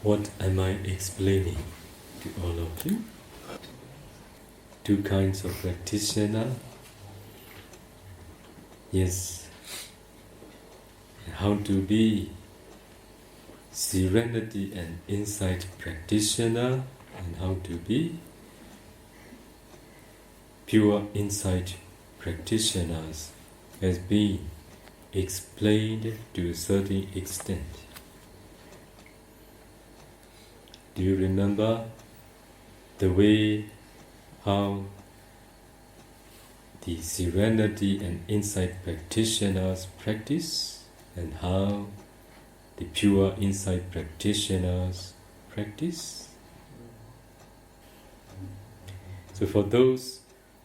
What am I explaining to all of you? Two kinds of practitioner. Yes, how to be serenity and insight practitioner, and how to be pure insight practitioners has been explained to a certain extent. Do you remember the way how the serenity and insight practitioners practice, and how the pure insight practitioners practice? So for those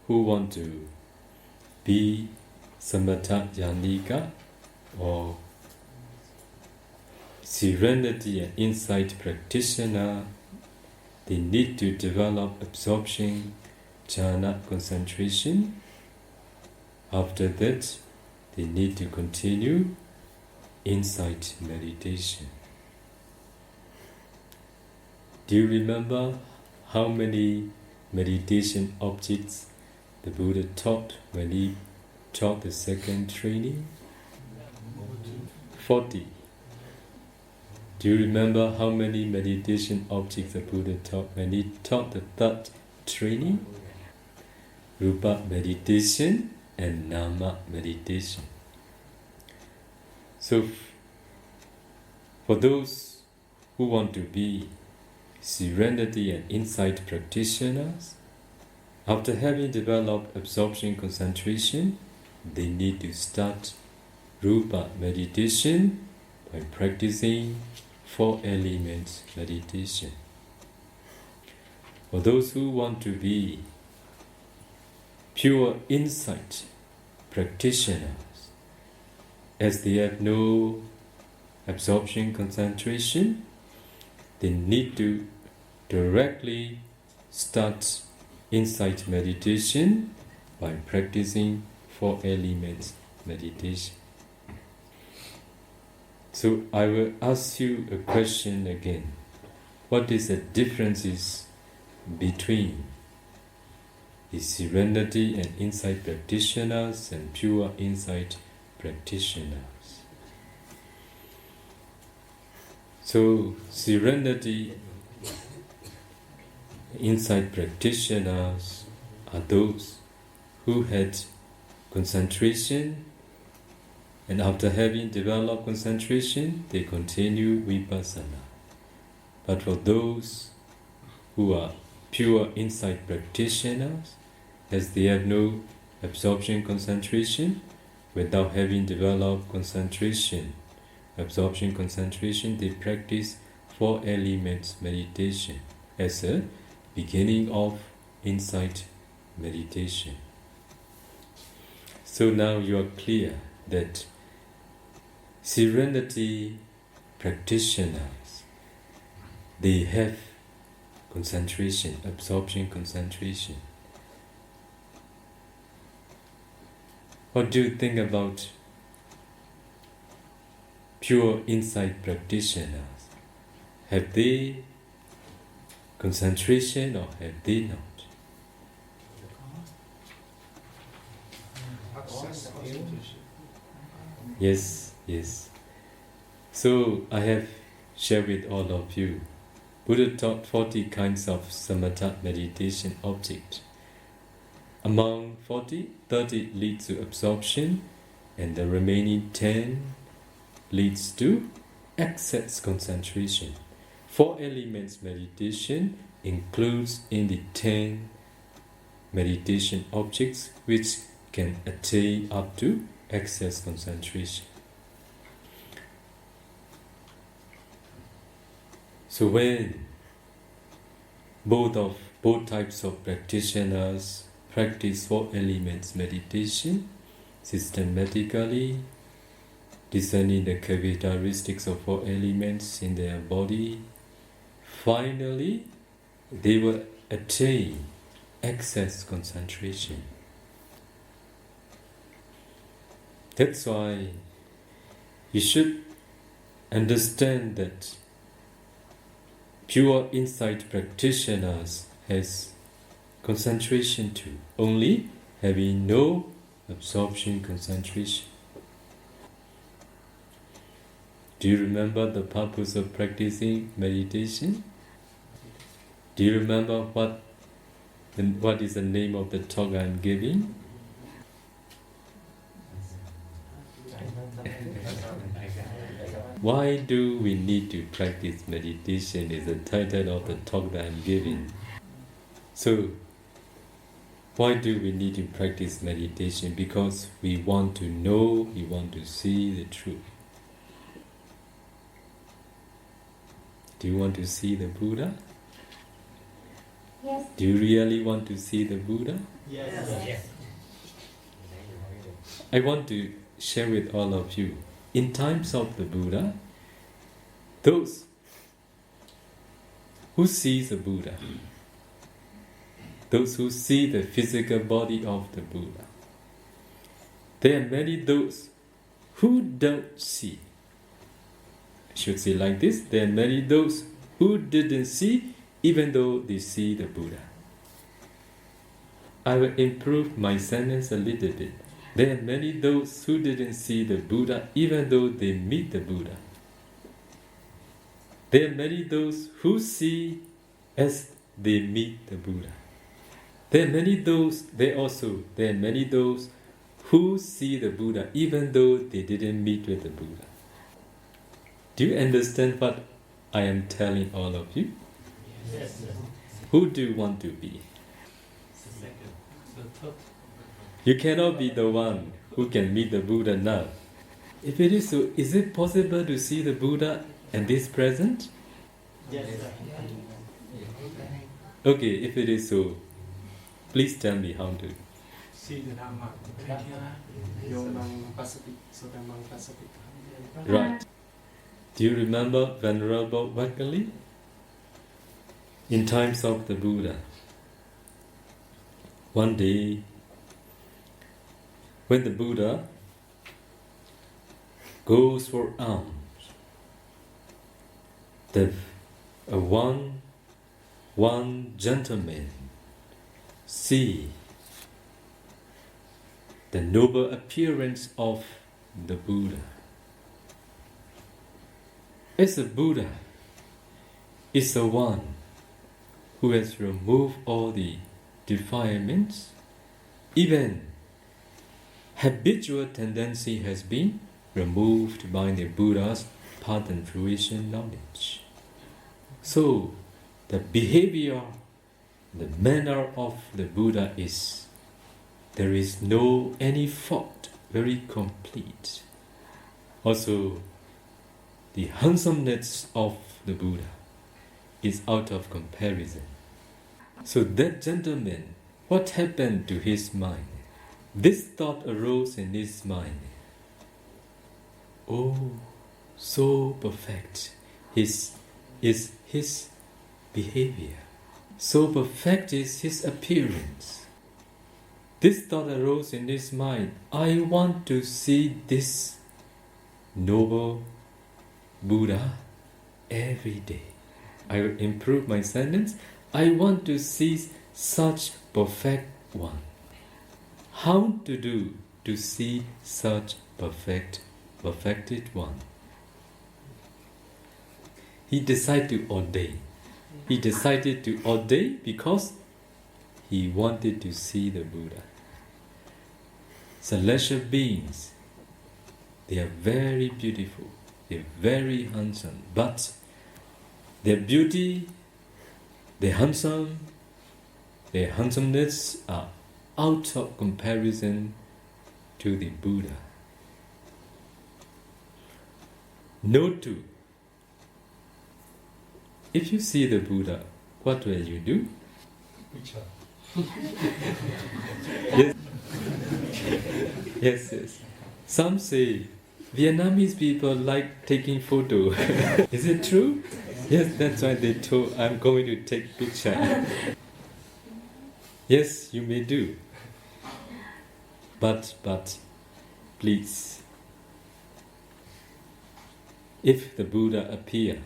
who want to be Samatha Yanika or serenity and insight practitioner, they need to develop absorption, jhana, concentration. After that, they need to continue insight meditation. Do you remember how many meditation objects the Buddha taught when he taught the second training? 40. Do you remember how many meditation objects the Buddha taught when he taught the third training? Rupa meditation and Nama meditation. So, for those who want to be serenity and insight practitioners, after having developed absorption concentration, they need to start Rupa meditation by practicing 4 elements meditation. For those who want to be pure insight practitioners, as they have no absorption concentration, they need to directly start insight meditation by practicing 4 elements meditation. So I will ask you a question again. What is the differences between the serenity and insight practitioners and pure insight practitioners? So serenity, insight practitioners are those who had concentration, and after having developed concentration, they continue vipassana. But for those who are pure insight practitioners, as they have no absorption concentration, without having developed absorption concentration, they practice 4 elements meditation as a beginning of insight meditation. So now you are clear that serenity practitioners, they have concentration, absorption concentration. What do you think about pure insight practitioners? Have they concentration or have they not? Yes. So I have shared with all of you. Buddha taught 40 kinds of samatha meditation objects. Among 40, 30 leads to absorption, and the remaining 10 leads to excess concentration. 4 elements meditation includes in the 10 meditation objects which can attain up to excess concentration. So when both types of practitioners practice 4 elements meditation systematically, discerning the characteristics of 4 elements in their body, finally they will attain excess concentration. That's why you should understand that pure insight practitioners has concentration too, only having no absorption concentration. Do you remember the purpose of practicing meditation? Do you remember what is the name of the talk I am giving? Why do we need to practice meditation is the title of the talk that I am giving. So, why do we need to practice meditation? Because we want to know, we want to see the truth. Do you want to see the Buddha? Yes. Do you really want to see the Buddha? Yes. I want to share with all of you, in times of the Buddha, those who see the Buddha, those who see the physical body of the Buddha, there are many those who don't see. I should say like this, there are many those who didn't see even though they see the Buddha. I will improve my sentence a little bit. There are many those who didn't see the Buddha even though they meet the Buddha. There are many those who see as they meet the Buddha. There are many those who see the Buddha even though they didn't meet with the Buddha. Do you understand what I am telling all of you? Yes. Who do you want to be? You cannot be the one who can meet the Buddha now. If it is so, is it possible to see the Buddha and this present? Yes. Okay, if it is so, please tell me how to. See the Dhamma. Yomang Pasapik, Sodamang Pasapik. Right. Do you remember Venerable Vakali? In times of the Buddha, one day, when the Buddha goes for alms, one gentleman see the noble appearance of the Buddha. As the Buddha is the one who has removed all the defilements, even habitual tendency has been removed by the Buddha's path and fruition knowledge. So, the behavior, the manner of the Buddha is, there is no any fault, very complete. Also, the handsomeness of the Buddha is out of comparison. So that gentleman, what happened to his mind? This thought arose in his mind. Oh, so perfect is his behavior. So perfect is his appearance. This thought arose in his mind. I want to see this noble Buddha every day. I will improve my sentence. I want to see such perfect one. How to do to see such perfected one? He decided to ordain. He decided to ordain because he wanted to see the Buddha. Celestial beings, they are very beautiful, they are very handsome, but their beauty, their handsomeness are out of comparison to the Buddha. Note 2. If you see the Buddha, what will you do? Yes. Some say Vietnamese people like taking photo. Is it true? Yes, that's why they told I'm going to take picture. Yes, you may do. But please, if the Buddha appear,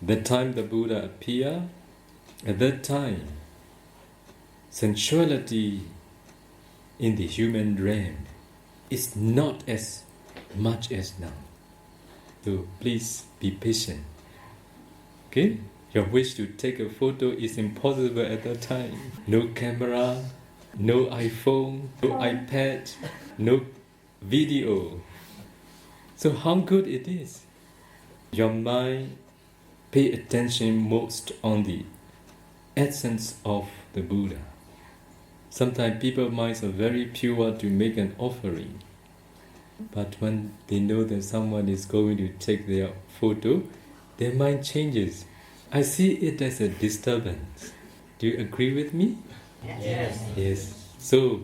The time the Buddha appeared, at that time, sensuality in the human realm is not as much as now. So please be patient. Okay? Your wish to take a photo is impossible at that time. No camera, no iPhone, no iPad, no video. So how good it is? Your mind pay attention most on the essence of the Buddha. Sometimes people's minds are very pure to make an offering. But when they know that someone is going to take their photo, their mind changes. I see it as a disturbance. Do you agree with me? Yes. Yes. So,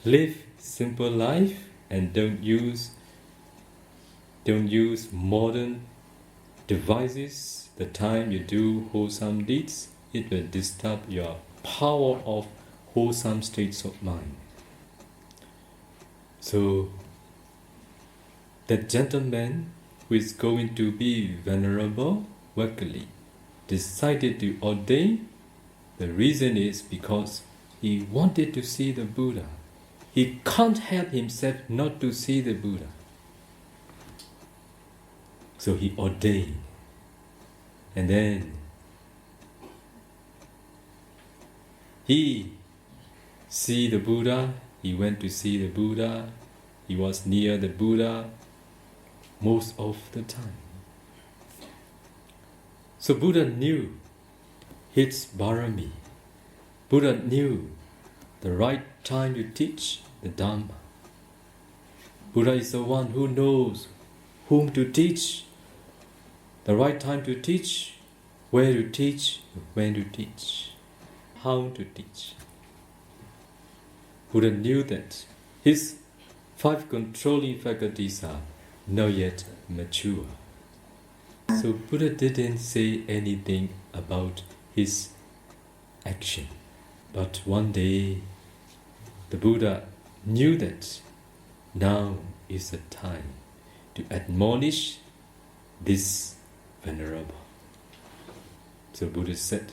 live simple life and don't use modern devices. The time you do wholesome deeds, it will disturb your power of wholesome states of mind. So, that gentleman who is going to be venerable, luckily, decided to ordain. The reason is because he wanted to see the Buddha. He can't help himself not to see the Buddha. So he ordained. And then he see the Buddha, he went to see the Buddha, he was near the Buddha most of the time. So Buddha knew his Bharami. Buddha knew the right time to teach the Dhamma. Buddha is the one who knows whom to teach, the right time to teach, where to teach, when to teach, how to teach. Buddha knew that his 5 controlling faculties are not yet mature. So Buddha didn't say anything about his action. But one day, the Buddha knew that now is the time to admonish this venerable. So Buddha said,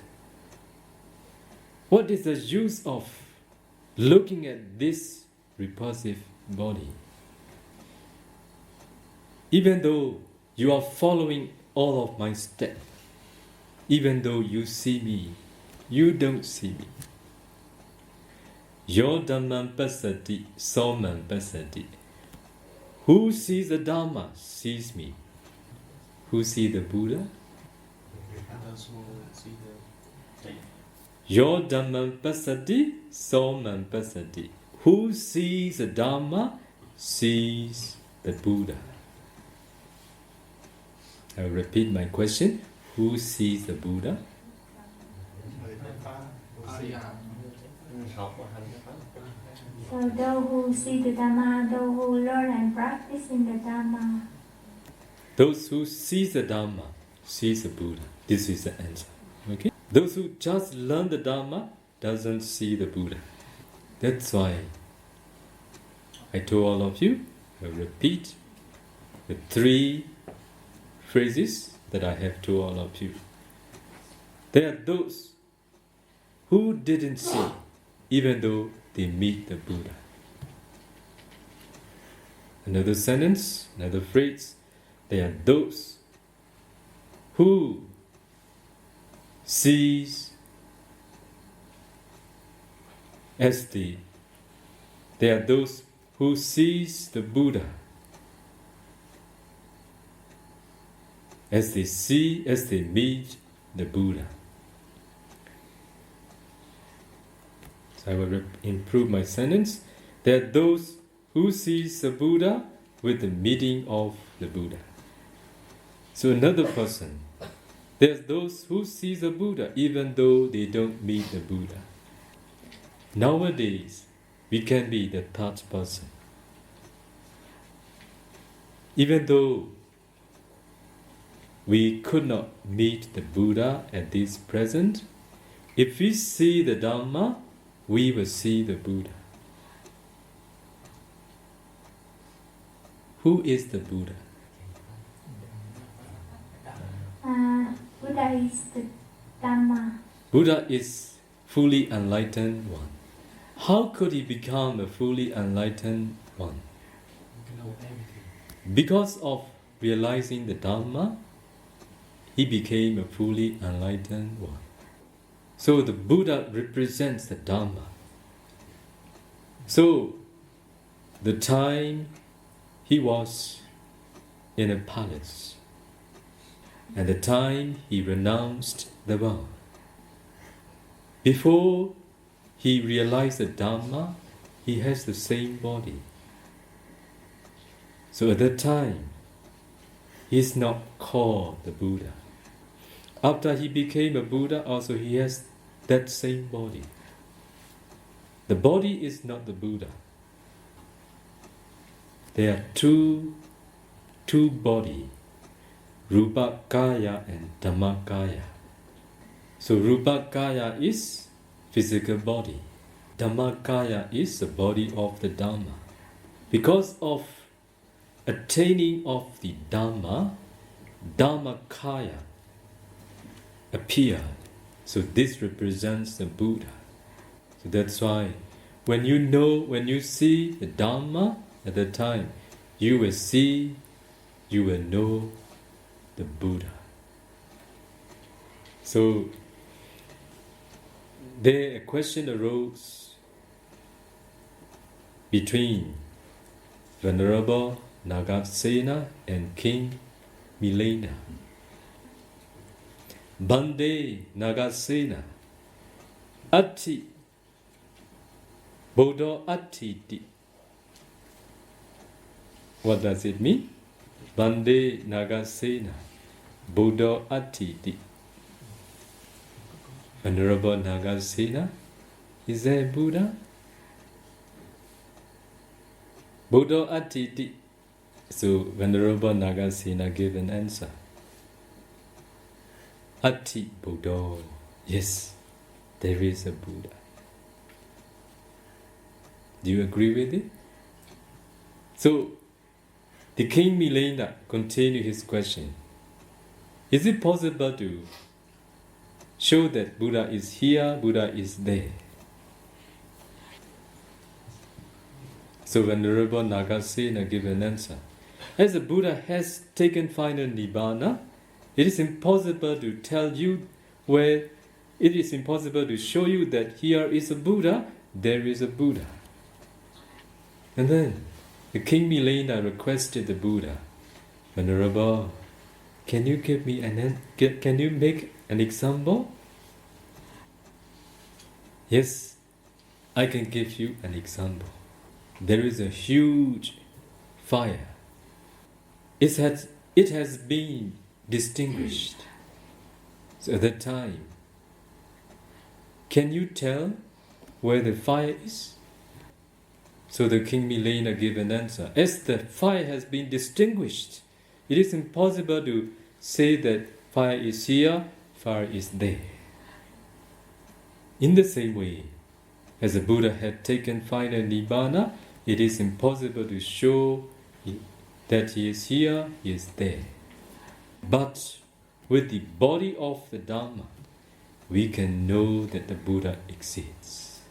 what is the use of looking at this repulsive body? Even though you are following all of my steps, even though you see me, you don't see me. Yo Dhammam Passati, Somam Passati. Who sees the Dhamma sees me. Who sees the Buddha? Those who see the Yo Dhammam Passati, Somam Passati. Who sees the Dhamma sees the Buddha. I will repeat my question. Who sees the Buddha? So those who see the Dhamma, those who learn and practice in the Dhamma. Those who see the Dhamma sees the Buddha. This is the answer. Okay? Those who just learn the Dhamma doesn't see the Buddha. That's why I told all of you, I repeat the 3 phrases that I have told all of you. There are those who didn't see, even though they meet the Buddha. Another sentence, another phrase. There are those who sees as the. There are those who sees the Buddha as they see, as they meet the Buddha. So I will improve my sentence. There are those who sees the Buddha with the meeting of the Buddha. So another person. There's those who sees the Buddha even though they don't meet the Buddha. Nowadays, we can be the 3rd person. Even though we could not meet the Buddha at this present, if we see the Dhamma, we will see the Buddha. Who is the Buddha? Buddha is the Dhamma. Buddha is fully enlightened one. How could he become a fully enlightened one? You know everything. Because of realizing the Dhamma, he became a fully enlightened one. So the Buddha represents the Dhamma. So the time he was in a palace, and the time he renounced the world, before he realized the Dhamma, he has the same body. So at that time, he is not called the Buddha. After he became a Buddha, also he has that same body. The body is not the Buddha. There are two bodies, Rupa Kaya and Dhamma Kaya. So Rupa Kaya is physical body. Dhamma Kaya is the body of the Dhamma. Because of attaining of the Dhamma, Dhamma Kaya appeared. So this represents the Buddha. So that's why when you see the Dhamma at the time, you will see, you will know the Buddha. So there a question arose between Venerable Nagasena and King Milena. Bande Nagasena Atti Bodho Attiti. What does it mean? Bande Nagasena Bodho Attiti. Venerable Nagasena, is there a Buddha? Bodho Attiti. So Venerable Nagasena gave an answer. Atti Bodho. Yes, there is a Buddha. Do you agree with it? So, the King Milena continued his question. Is it possible to show that Buddha is here, Buddha is there? So Venerable Nagasena gave an answer. As the Buddha has taken final Nibbana, it is impossible to tell you where, it is impossible to show you that here is a Buddha, there is a Buddha. And then the King Milena requested the Buddha, Venerable, can you give me can you make an example? Yes, I can give you an example. There is a huge fire. It has been distinguished. So at that time, can you tell where the fire is? So the King Milena gave an answer. As the fire has been distinguished, it is impossible to say that fire is here, fire is there. In the same way, as the Buddha had taken final Nibbana, it is impossible to show that he is here, he is there. But with the body of the Dhamma, we can know that the Buddha exists.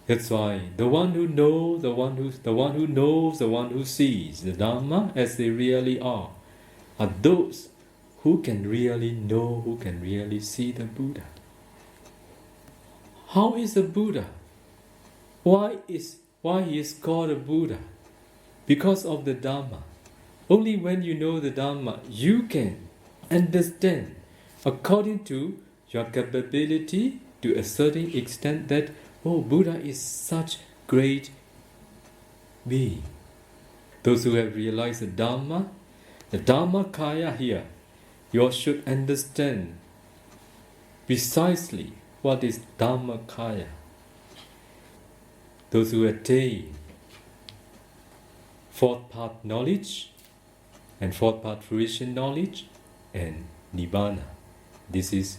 That's why the one who knows, the one who sees the Dhamma as they really are those who can really know, who can really see the Buddha. How is the Buddha? Why he is called a Buddha? Because of the Dhamma. Only when you know the Dhamma, you can understand according to your capability to a certain extent that, oh, Buddha is such great being. Those who have realized the Dhamma Kaya here, you should understand precisely what is Dhamma Kaya. Those who attain fourth path knowledge and fourth path fruition knowledge and Nibbana. This is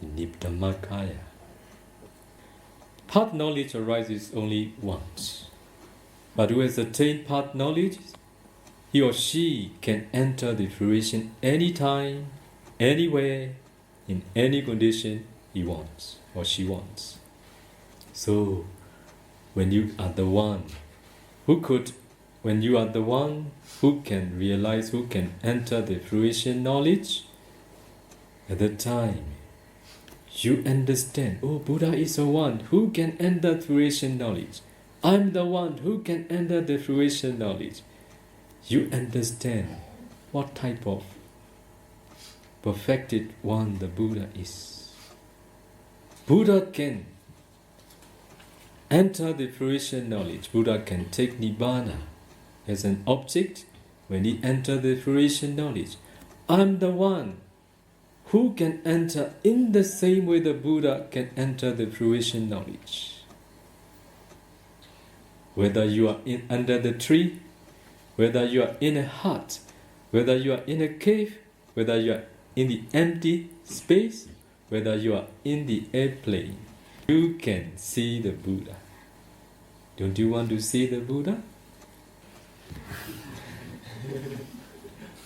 the Dhamma Kaya. Path knowledge arises only once. But who has attained path knowledge, he or she can enter the fruition anytime, anywhere, in any condition he wants or she wants. So, when you are the one who can realize, who can enter the fruition knowledge, at that time, you understand, oh, Buddha is the one who can enter fruition knowledge. I'm the one who can enter the fruition knowledge. You understand what type of perfected one the Buddha is. Buddha can enter the fruition knowledge. Buddha can take Nibbana as an object when he enters the fruition knowledge. I'm the one who can enter in the same way the Buddha can enter the fruition knowledge. Whether you are under the tree, whether you are in a hut, whether you are in a cave, whether you are in the empty space, whether you are in the airplane, you can see the Buddha. Don't you want to see the Buddha?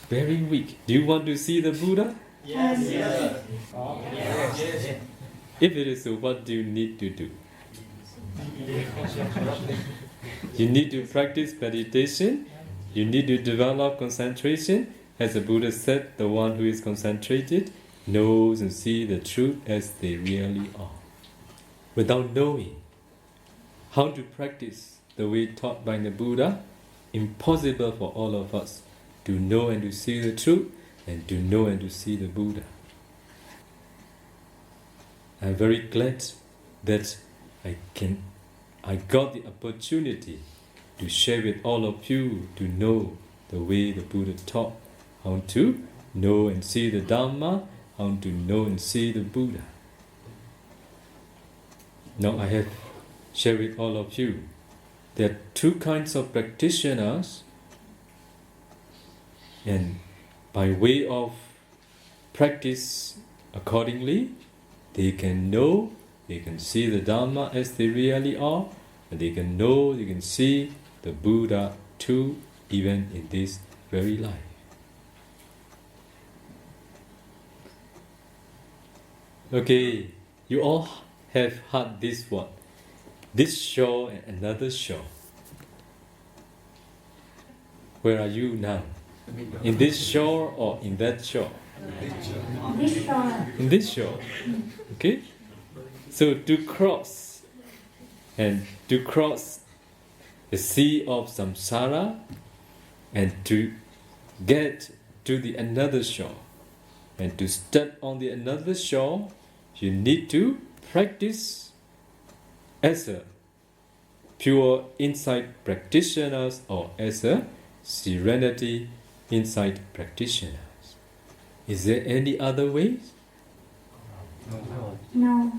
Very weak. Do you want to see the Buddha? Yes. Yes. Yes. If it is so, what do you need to do? You need to practice meditation. You need to develop concentration. As the Buddha said, the one who is concentrated knows and sees the truth as they really are. Without knowing how to practice the way taught by the Buddha, impossible for all of us to know and to see the truth and to know and to see the Buddha. I'm very glad that I got the opportunity to share with all of you to know the way the Buddha taught, how to know and see the Dhamma, how to know and see the Buddha. Now I have shared with all of you there are two kinds of practitioners, and by way of practice accordingly, they can know, they can see the Dhamma as they really are, and they can know, they can see the Buddha too, even in this very life. Okay, you all have heard this one. This shore and another shore. Where are you now? In this shore or in that shore? This shore. In this shore. Okay? So to cross the sea of samsara and to get to the another shore and to step on the another shore, you need to practice as a pure insight practitioners or as a serenity insight practitioners. Is there any other way? No.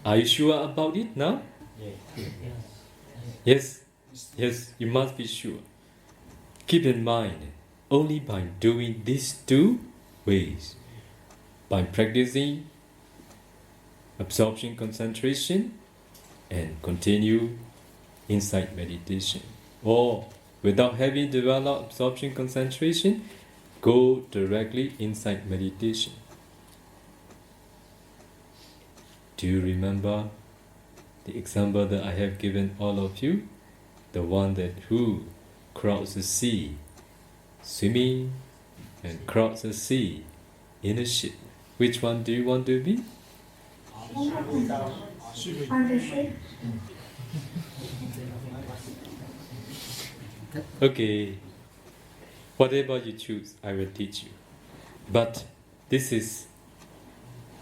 Are you sure about it now? Yes? Yes, you must be sure. Keep in mind, only by doing these two ways, by practicing absorption concentration and continue insight meditation, or without having developed absorption concentration, go directly insight meditation. Do you remember the example that I have given all of you? The one that who crossed the sea, swimming and crossed the sea in a ship. Which one do you want to be? On the ship. Okay, whatever you choose, I will teach you. But this is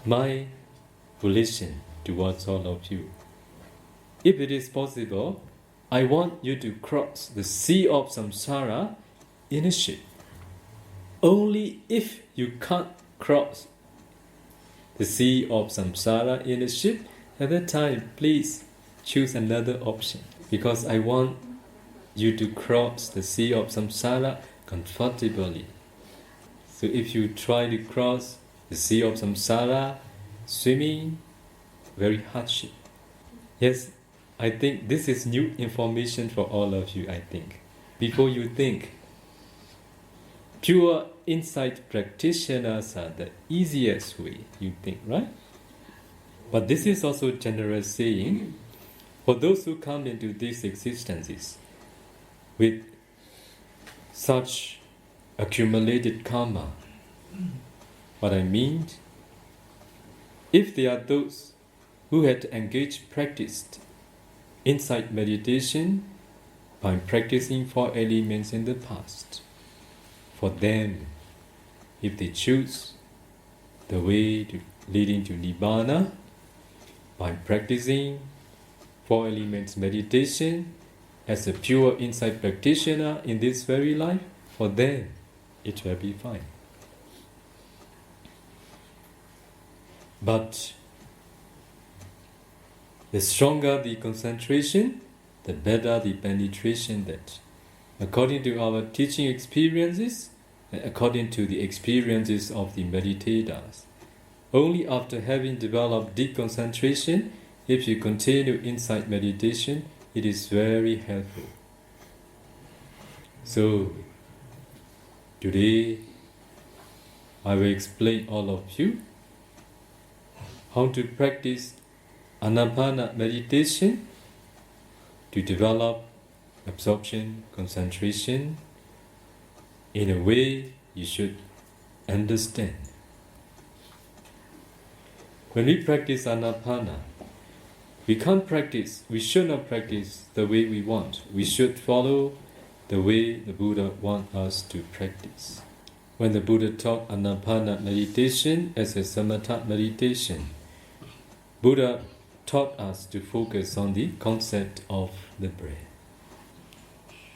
my volition towards all of you. If it is possible, I want you to cross the sea of samsara in a ship. Only if you can't cross the sea of samsara in a ship, at that time, please choose another option. Because I want you to cross the sea of samsara comfortably. So if you try to cross the sea of samsara, swimming, very hardship. Yes, I think this is new information for all of you, I think. Before you think, pure insight practitioners are the easiest way, you think, right? But this is also a general saying for those who come into these existences with such accumulated karma. What I mean, if they are those who had practiced insight meditation by practicing 4 elements in the past, for them, if they choose the way leading to Nibbana by practicing 4 elements meditation as a pure insight practitioner in this very life, for them it will be fine. But the stronger the concentration, the better the penetration, that according to our teaching experiences, according to the experiences of the meditators, only after having developed deep concentration, if you continue insight meditation, it is very helpful. So, today I will explain all of you how to practice Anapana meditation to develop absorption, concentration in a way you should understand. When we practice Anapana, we should not practice the way we want. We should follow the way the Buddha wants us to practice. When the Buddha taught Anapana meditation as a samatha meditation, Buddha taught us to focus on the concept of the breath.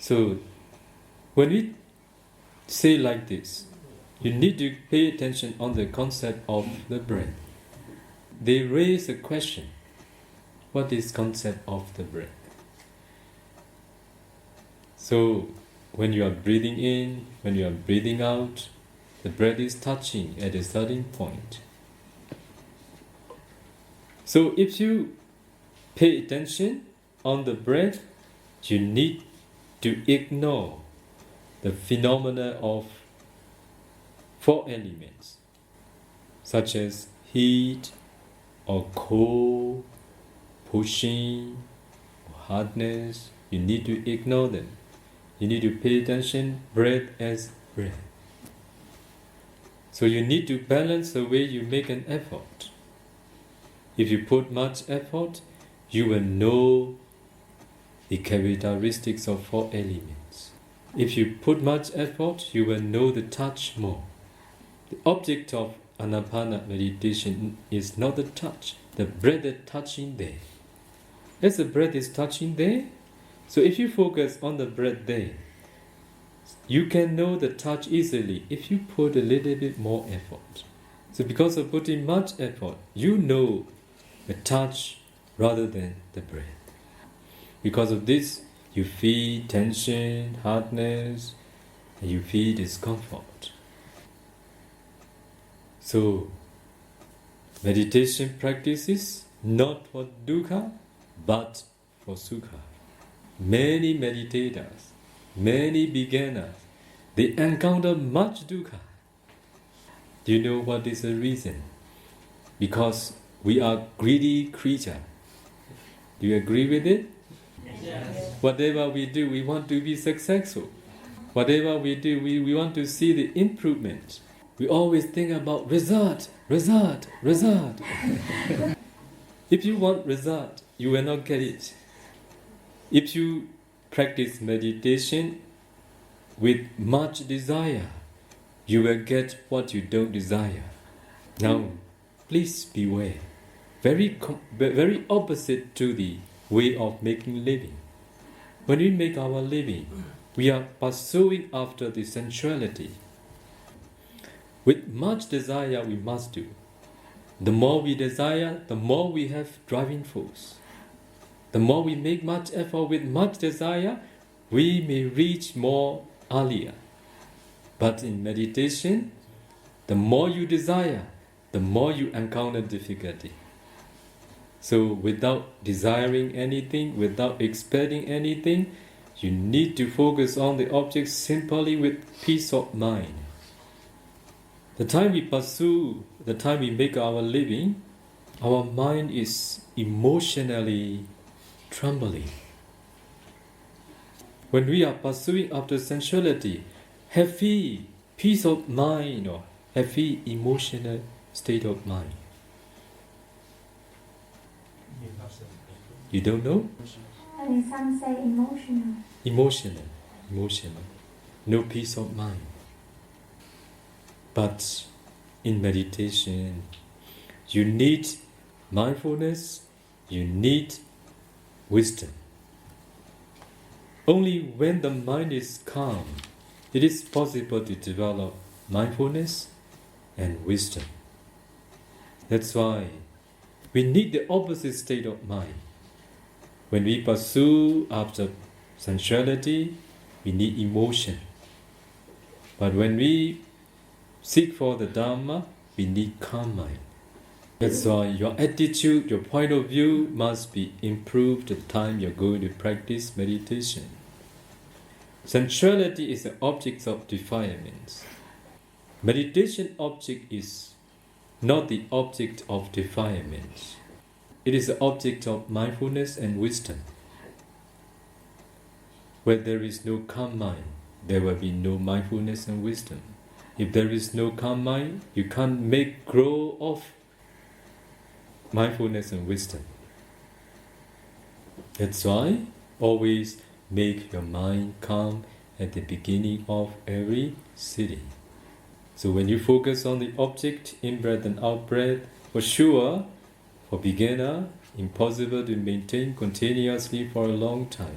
So, when we say like this, you need to pay attention on the concept of the breath. They raise a question: what is concept of the breath? So, when you are breathing in, when you are breathing out, the breath is touching at a certain point. So, if you pay attention on the breath, you need to ignore the phenomena of 4 elements, such as heat or cold, pushing, or hardness. You need to ignore them. You need to pay attention, breath as breath. So you need to balance the way you make an effort. If you put much effort, you will know the characteristics of 4 elements. If you put much effort, you will know the touch more. The object of Anapana meditation is not the touch, the breath is touching there. As the breath is touching there, so if you focus on the breath there, you can know the touch easily if you put a little bit more effort. So because of putting much effort, you know the touch rather than the breath. Because of this, you feel tension, hardness, and you feel discomfort. So, meditation practice is not for dukkha, but for sukha. Many meditators, many beginners, they encounter much dukkha. Do you know what is the reason? Because we are greedy creatures. Do you agree with it? Yes. Whatever we do, we want to be successful. Whatever we do, we want to see the improvement. We always think about result. If you want result, you will not get it. If you practice meditation with much desire, you will get what you don't desire. Now, please beware. Very opposite to the way of making living. When we make our living, we are pursuing after the sensuality. With much desire, we must do. The more we desire, the more we have driving force. The more we make much effort with much desire, we may reach more earlier. But in meditation, the more you desire, the more you encounter difficulty. So without desiring anything, without expecting anything, you need to focus on the object simply with peace of mind. The time we pursue, the time we make our living, our mind is emotionally trembling. When we are pursuing after sensuality, heavy peace of mind or heavy emotional state of mind. You don't know? And some say emotional. Emotional. No peace of mind. But in meditation, you need mindfulness, you need wisdom. Only when the mind is calm, it is possible to develop mindfulness and wisdom. That's why we need the opposite state of mind. When we pursue after sensuality, we need emotion. But when we seek for the Dharma, we need calm mind. That's why your attitude, your point of view must be improved the time you're going to practice meditation. Sensuality is the object of defilement. Meditation object is not the object of defilement. It is the object of mindfulness and wisdom. Where there is no calm mind, there will be no mindfulness and wisdom. If there is no calm mind, you can't make grow of mindfulness and wisdom. That's why always make your mind calm at the beginning of every sitting. So when you focus on the object, in-breath and out-breath, for sure, for beginner, impossible to maintain continuously for a long time.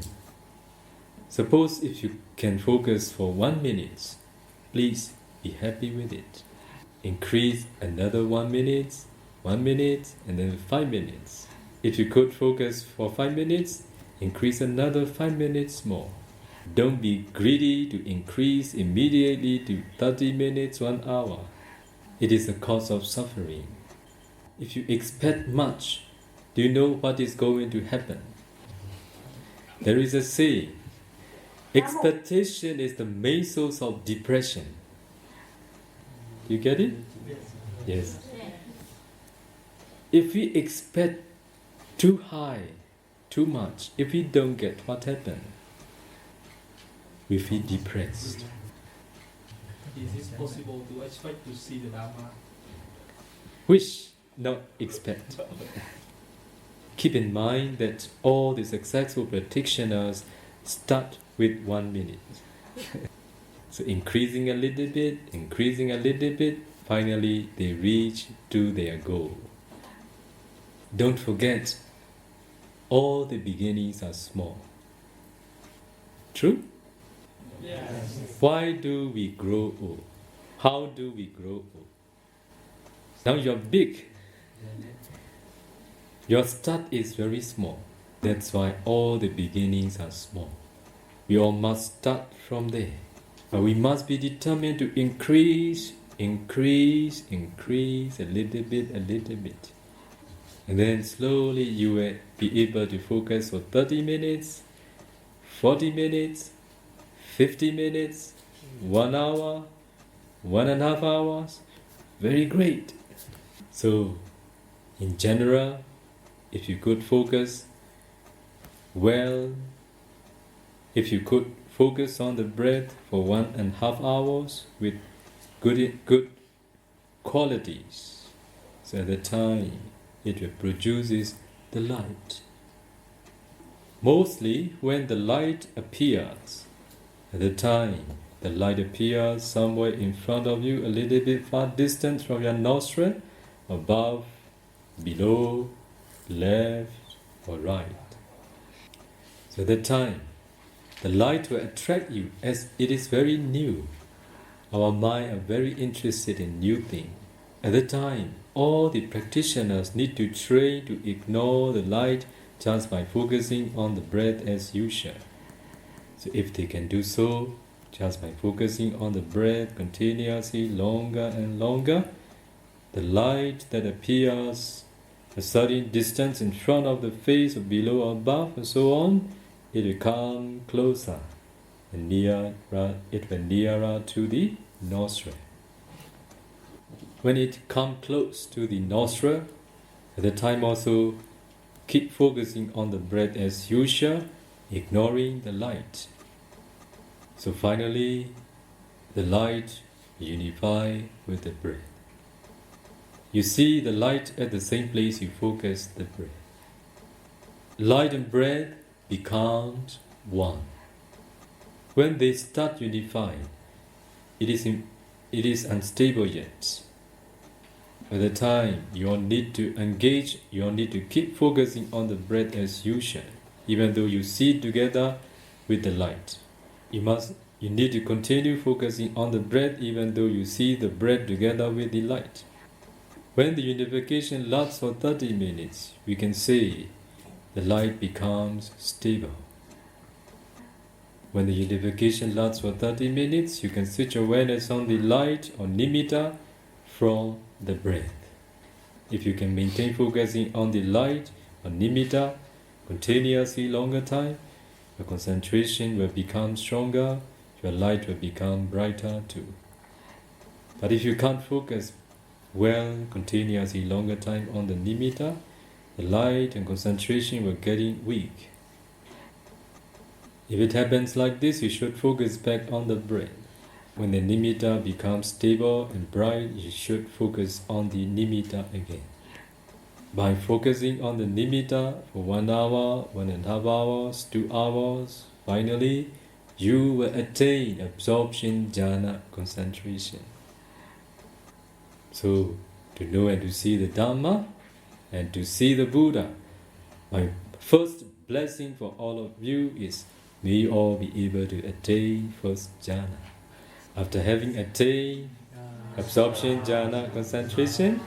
Suppose if you can focus for 1 minute, please be happy with it. Increase another 1 minute, and then 5 minutes. If you could focus for 5 minutes, increase another 5 minutes more. Don't be greedy to increase immediately to 30 minutes, 1 hour. It is a cause of suffering. If you expect much, do you know what is going to happen? There is a saying, expectation is the main source of depression. Do you get it? Yes. If we expect too high, too much, if we don't get what happened, we feel depressed. Is it possible to expect to see the Dharma? Wish, not expect. Keep in mind that all the successful practitioners start with 1 minute. So increasing a little bit, finally they reach to their goal. Don't forget, all the beginnings are small. True? Yes. Why do we grow old? How do we grow old? Now you're big. Your start is very small. That's why all the beginnings are small. We all must start from there. But we must be determined to increase a little bit. And then slowly you will be able to focus for 30 minutes, 40 minutes, 50 minutes, 1 hour, 1.5 hours. Very great. So, in general, if you could focus well, if you could focus on the breath for 1.5 hours with good qualities, so at the time it will produces the light. Mostly when the light appears, at the time the light appears somewhere in front of you, a little bit far distant from your nostril, above, below, left or right. So at the time the light will attract you as it is very new. Our mind are very interested in new things. At the time, all the practitioners need to train to ignore the light just by focusing on the breath as usual. So if they can do so, just by focusing on the breath continuously longer and longer, the light that appears a certain distance in front of the face or below or above and so on, it will come closer and it will nearer to the nostril. When it comes close to the nostril, at the time also keep focusing on the breath as usual, ignoring the light. So finally, the light unify with the breath. You see the light at the same place you focus the breath. Light and breath becomes one. When they start unifying, it is unstable yet. By the time you all need to engage, you all need to keep focusing on the breath as usual, even though you see it together with the light. You need to continue focusing on the breath even though you see the breath together with the light. When the unification lasts for 30 minutes, we can say the light becomes stable. When the unification lasts for 30 minutes, you can switch awareness on the light or nimitta from the breath. If you can maintain focusing on the light or nimitta continuously longer time, your concentration will become stronger, your light will become brighter too. But if you can't focus well continuously longer time on the nimitta, the light and concentration will getting weak. If it happens like this, you should focus back on the breath. When the nimitta becomes stable and bright, you should focus on the nimitta again. By focusing on the nimitta for 1 hour, 1.5 hours, 2 hours, finally, you will attain absorption jhana concentration. So, to know and to see the Dhamma and to see the Buddha, my first blessing for all of you is may you all be able to attain first jhana. After having attained absorption jhana concentration,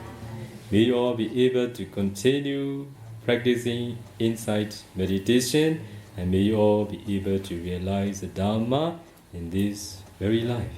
may you all be able to continue practicing insight meditation, and may you all be able to realize the Dhamma in this very life.